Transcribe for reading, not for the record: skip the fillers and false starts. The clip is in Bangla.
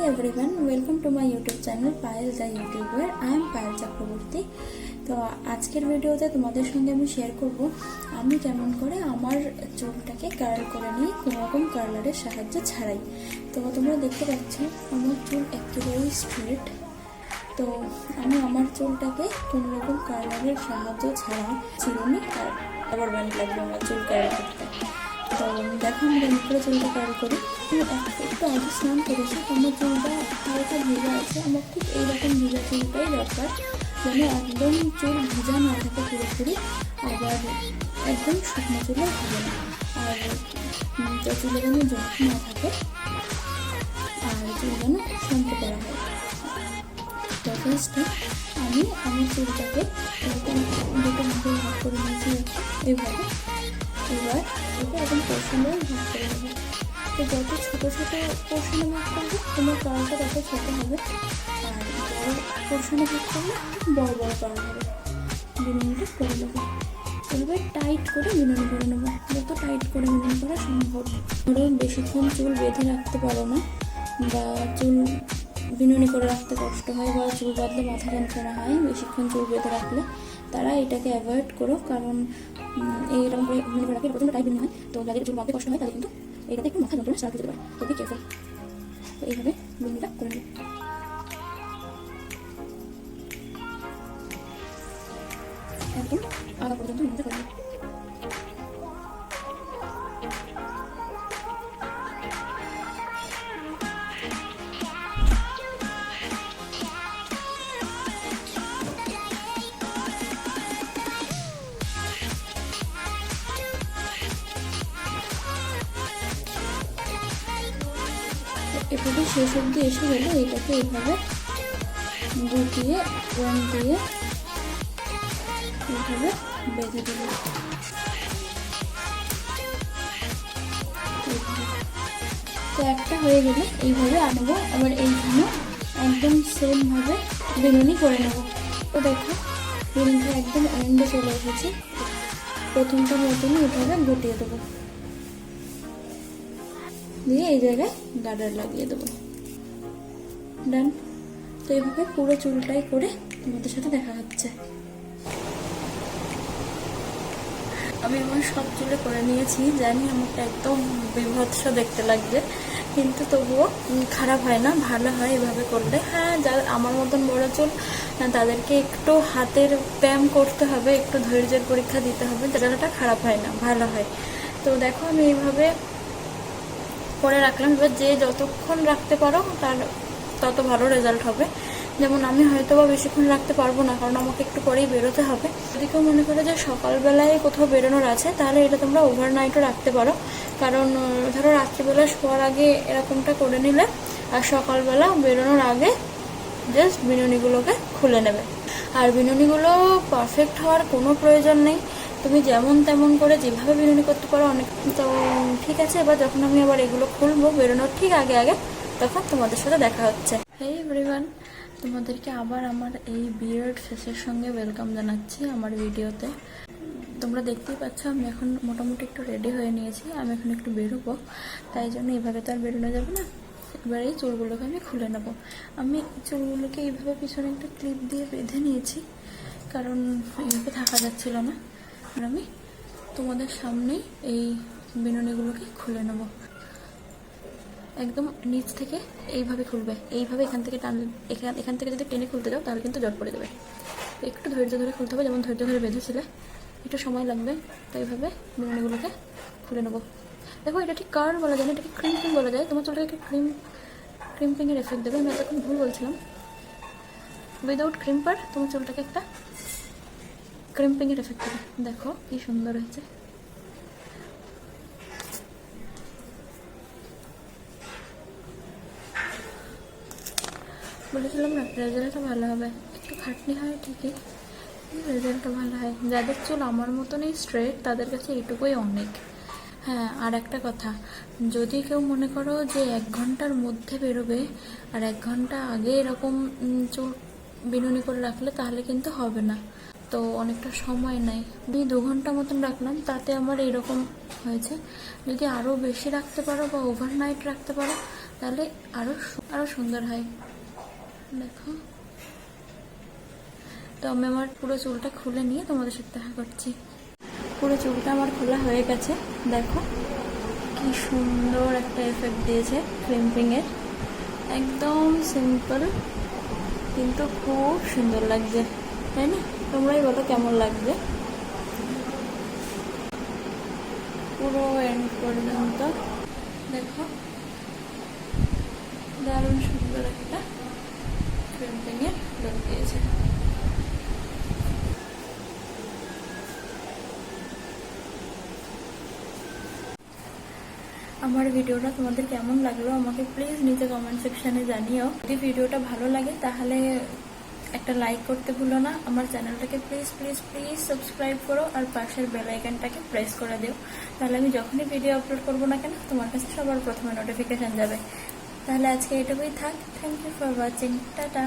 everyone, welcome to my YouTube channel Payal the YouTuber. I am Payal Chakraborty. তো আজকের ভিডিওতে তোমাদের সঙ্গে আমি শেয়ার করব আমি কেমন করে আমার চুলটাকে কার্ল করে নিই কোনো রকম কার্লারের সাহায্য ছাড়াই। তো তোমরা দেখতে পাচ্ছ আমার চুল একেবারেই স্ট্রেট। তো আমি আমার চুলটাকে কোনো রকম কার্লারের সাহায্য ছাড়া চিরুনি আর আবার ব্যান্ড লাগবে আমার চুল কার্ল করতে। তো দেখো আমি কেমন করে চুলটা কার্ল করি। একটু আগে স্নান করেছি, আমার চুলটা হালকা ভিজা আছে। আমার ঠিক এইরকম ভিজা চুলটাই দরকার, যেন একদম চুল ভিজা না থাকে পুরোপুরি, আবার একদম শুকনো চুলে হবে না, আর চুলে যেন জট না থাকে, আর চুল যেন শ্যাম্পু করা হয়। তো ফার্স্টে আমি আমার চুলটাকে এরকম দুটো ভাগে ভাগ করে নিয়েছি এইভাবে। এবার এটা একদম পোর্শনে ভাগ করে দেবো। তো যত ছোটো ছোটো পোর্শনে ভাগ করবে তোমার কার্লটা তত ছোটো হবে, আর বড় পোর্শনে ভাগ করলে বড় বড় কার্ল হবে। বিনুনিটা করে দেবো। এভাবে টাইট করে বিনুনি করে নেবো, যত টাইট করে বিনুনি করা সম্ভব। ধরো বেশিক্ষণ চুল বেঁধে রাখতে পারো না, বা চুল বিনুনি করে রাখতে কষ্ট হয়, বা চুল বাঁধলে মাথা যন্ত্রণা হয় বেশিক্ষণ চুল বেঁধে রাখলে, তারা এটাকে অ্যাভয়েড করো। কারণ এইরকম করে বিনুনি করে রাখলে প্রচণ্ড টাইট বিনুনি হয়, তো যাদের চুল বাঁধতে কষ্ট হয় তাদের কিন্তু এটাতে একটু মাথা যন্ত্রণা স্টার্ট হতে পারে। তো বি কেয়ারফুল। তো এইভাবে বিনুনিটা করে নেব। একদম আগা পর্যন্ত বিনুনিটা করে নেব। এভাবে শেষ অবধি এসে গেলে এটাকে এইভাবে গুটিয়ে রং দিয়ে এইভাবে বেঁধে দেবো। তো একটা হয়ে গেলে এইভাবে আনবো, আবার এইখানে একদম সেমভাবে বিনুনি করে নেব। তো দেখো বিনুনিটা একদম এন্ডে চলে এসেছি। প্রথমটার মতনই এইভাবে গুটিয়ে দেবো, দিয়ে এই জায়গায় গার্ডার লাগিয়ে দেবো। ডান। তো এইভাবে পুরো চুলটাই করে তোমাদের সাথে দেখা হচ্ছে। আমি আমার সব চুলে করে নিয়েছি, জানি আমাকে একদম বিভৎস দেখতে লাগবে, কিন্তু তবুও খারাপ হয় না, ভালো হয় এভাবে করলে। হ্যাঁ, যার আমার মতন বড় চুল তাদেরকে একটু হাতের ব্যায়াম করতে হবে, একটু ধৈর্যের পরীক্ষা দিতে হবে, যেটা খারাপ হয় না, ভালো হয়। তো দেখো আমি এইভাবে করে রাখলাম। এবার যে যতক্ষণ রাখতে পারো তার তত ভালো রেজাল্ট হবে। যেমন আমি হয়তো বা বেশিক্ষণ রাখতে পারবো না, কারণ আমাকে একটু পরেই বেরোতে হবে। যদি কেউ মনে করে যে সকালবেলায় কোথাও বেরোনোর আছে, তাহলে এটা তোমরা ওভারনাইটও রাখতে পারো। কারণ ধরো রাত্রিবেলা শোয়ার আগে এরকমটা করে নিলে, আর সকালবেলা বেরোনোর আগে জাস্ট বিনুনিগুলোকে খুলে নেবে। আর বিনুনিগুলো পারফেক্ট হওয়ার কোনো প্রয়োজন নেই, তুমি যেমন তেমন করে যেভাবে বিনুনি করতে পারো অনেক। তো ঠিক আছে, এবার যখন আমি আবার এগুলো খুলবো বেরোনোর ঠিক আগে আগে, তখন তোমাদের সাথে দেখা হচ্ছে। হেই এভরিওয়ান, তোমাদেরকে আবার আমার এই বিয়ার্ড ফেসের সঙ্গে ওয়েলকাম জানাচ্ছি আমার ভিডিওতে। তোমরা দেখতেই পাচ্ছ আমি এখন মোটামুটি একটু রেডি হয়ে নিয়েছি। আমি এখন একটু বেরোবো, তাই জন্য এইভাবে তো আর বেরোনো যাবে না। এবার এই চুলগুলোকে আমি খুলে নেব। আমি চুলগুলোকে এইভাবে পিছনে একটা ক্লিপ দিয়ে বেঁধে নিয়েছি, কারণ এইভাবে থাকা যাচ্ছিল না। আর আমি তোমাদের সামনেই এই বিনুনিগুলোকে খুলে নেব। একদম নিচ থেকে এইভাবে খুলবে, এইভাবে এখান থেকে টান, এখান থেকে যদি টেনে খুলতে যাও তাহলে কিন্তু জট পড়ে যাবে। একটু ধৈর্য ধরে খুলতে হবে, যেমন ধৈর্য ধরে বেঁধেছিলে, একটু সময় লাগবে। তো এইভাবে বিনুনিগুলোকে খুলে নেবো। দেখো এটা ঠিক কার্ল বলা যায় না, এটাকে ক্রিম্পিং বলা যায়। তোমার চুলটাকে একটু ক্রিম্পিংয়ের এফেক্ট দেবে। আমি এতক্ষণ ভুল বলছিলাম। উইদাউট ক্রিম্পার তোমার চুলটাকে একটা ক্রিম্পিংয়ের এফেক্ট দেবে। দেখো কি সুন্দর হয়েছে। বলেছিলাম না রেজাল্টটা ভালো হবে, একটু খাটনি হয় ঠিকই, রেজাল্টটা ভালো হয়। যাদের চুল আমার মতনই স্ট্রেট তাদের কাছে এইটুকুই অনেক। হ্যাঁ, আর একটা কথা, যদি কেউ মনে করো যে 1 ঘন্টার মধ্যে বেরোবে আর 1 ঘন্টা আগে এরকম চুল বিনুনি করে রাখলে, তাহলে কিন্তু হবে না। তো অনেকটা সময় নেয়। আমি 2 ঘন্টা মতন রাখলাম, তাতে আমার এইরকম হয়েছে। যদি আরও বেশি রাখতে পারো বা ওভারনাইট রাখতে পারো তাহলে আরো আরো সুন্দর হয়। দেখো, তো আমি আমার পুরো চুলটা খুলে নিয়ে তোমাদের সাথে দেখা করছি। পুরো চুলটা আমার খোলা হয়ে গেছে। দেখো কি সুন্দর একটা এফেক্ট দিয়েছে ক্রিম্পিং এর, একদম সিম্পল কিন্তু খুব সুন্দর লাগছে, তাই না? তোমরাই বলো কেমন লাগছে। পুরো এন্ড পর্যন্ত দেখো, দারুণ সুন্দর একটা ক্রিম্পিং এর লুক দিয়েছে। আমার ভিডিওটা তোমাদের কেমন লাগলো আমাকে প্লিজ নিচে কমেন্ট সেকশনে জানিও। যদি ভিডিওটা ভালো লাগে তাহলে একটা লাইক করতে ভুলো না। আমার চ্যানেলটাকে প্লিজ প্লিজ প্লিজ সাবস্ক্রাইব করো আর পাশের বেল আইকনটাকে প্রেস করে দিও, তাহলে আমি যখনই ভিডিও আপলোড করবো না কেন তোমার কাছে সবার প্রথমে নোটিফিকেশন যাবে। তাহলে আজকে এটুকুই থাক। Thank you for watching. Tata.